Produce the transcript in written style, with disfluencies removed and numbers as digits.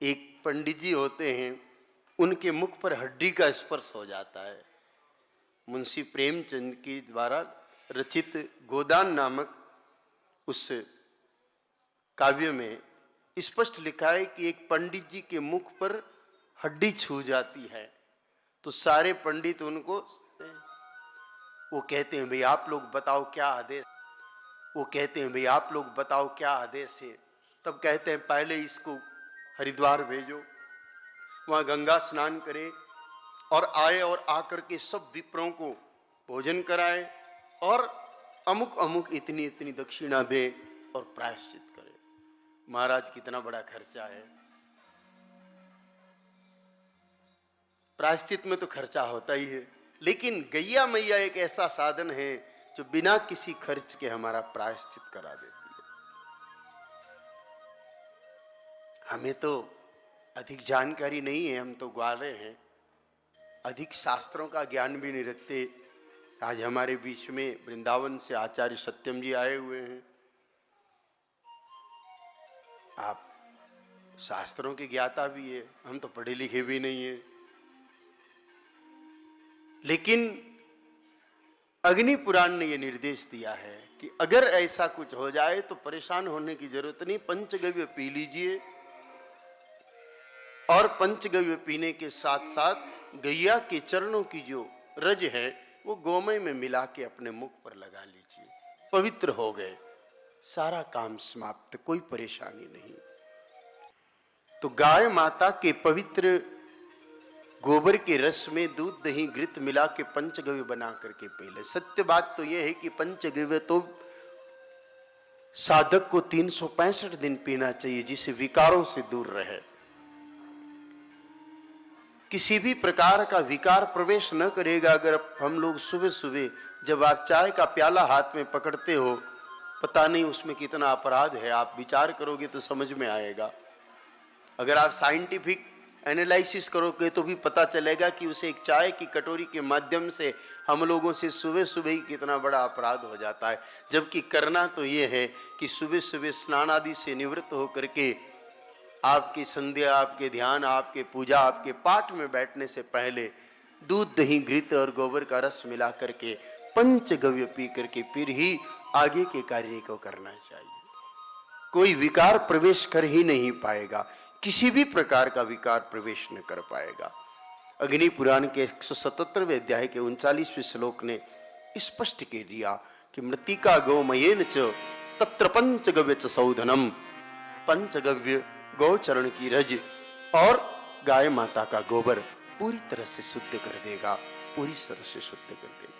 एक पंडित जी होते हैं, उनके मुख पर हड्डी का स्पर्श हो जाता है। मुंशी प्रेमचंद के द्वारा रचित गोदान नामक उस काव्य में स्पष्ट लिखा है कि एक पंडित जी के मुख पर हड्डी छू जाती है तो सारे पंडित उनको वो कहते हैं भाई आप लोग बताओ क्या आदेश, वो कहते हैं भाई आप लोग बताओ क्या आदेश है। तब कहते हैं पहले इसको हरिद्वार भेजो, वहां गंगा स्नान करे और आए और आकर के सब विप्रों को भोजन कराए और अमुक अमुक इतनी इतनी दक्षिणा दे और प्रायश्चित करे। महाराज कितना बड़ा खर्चा है। प्रायश्चित में तो खर्चा होता ही है, लेकिन गैया मैया एक ऐसा साधन है जो बिना किसी खर्च के हमारा प्रायश्चित करा देती है। हमें तो अधिक जानकारी नहीं है, हम तो ग्वाले हैं, अधिक शास्त्रों का ज्ञान भी नहीं रखते। आज हमारे बीच में वृंदावन से आचार्य सत्यम जी आए हुए हैं। आप शास्त्रों के ज्ञाता भी है, हम तो पढ़े लिखे भी नहीं है, लेकिन अग्नि पुराण ने यह निर्देश दिया है कि अगर ऐसा कुछ हो जाए तो परेशान होने की जरूरत नहीं, पंचगव्य पी लीजिए और पंचगव्य पीने के साथ साथ गैया के चरणों की जो रज है वो गोमय में मिला के अपने मुख पर लगा लीजिए, पवित्र हो गए, सारा काम समाप्त, कोई परेशानी नहीं। तो गाय माता के पवित्र गोबर के रस में दूध दही घृत मिला के पंचगव्य बना करके पी ले। सत्य बात तो यह है कि पंचगव्य तो साधक को 365 दिन पीना चाहिए, जिसे विकारों से दूर रहे, किसी भी प्रकार का विकार प्रवेश न करेगा। अगर हम लोग सुबह सुबह जब आप चाय का प्याला हाथ में पकड़ते हो, पता नहीं उसमें कितना अपराध है, आप विचार करोगे तो समझ में आएगा। अगर आप साइंटिफिक एनालिसिस करोगे तो भी पता चलेगा कि उसे एक चाय की कटोरी के माध्यम से हम लोगों से सुबह सुबह ही कितना बड़ा अपराध हो जाता है। जबकि करना तो ये है कि सुबह सुबह स्नान आदि से निवृत्त होकर के आपकी संध्या, आपके ध्यान, आपके पूजा, आपके पाठ में बैठने से पहले दूध दही घृत और गोबर का रस मिला करके पंचगव्य पी करके फिर ही आगे के कार्य को करना चाहिए। कोई विकार प्रवेश कर ही नहीं पाएगा, किसी भी प्रकार का विकार प्रवेश न कर पाएगा। अग्नि पुराण के 177वें अध्याय के 39वें श्लोक ने स्पष्ट कह दिया कि मृतिका गोमयेन च तत्र पंचगव्य च सौधनम। पंचगव्य गौचरण की रज और गाय माता का गोबर पूरी तरह से शुद्ध कर देगा, पूरी तरह से शुद्ध कर देगा।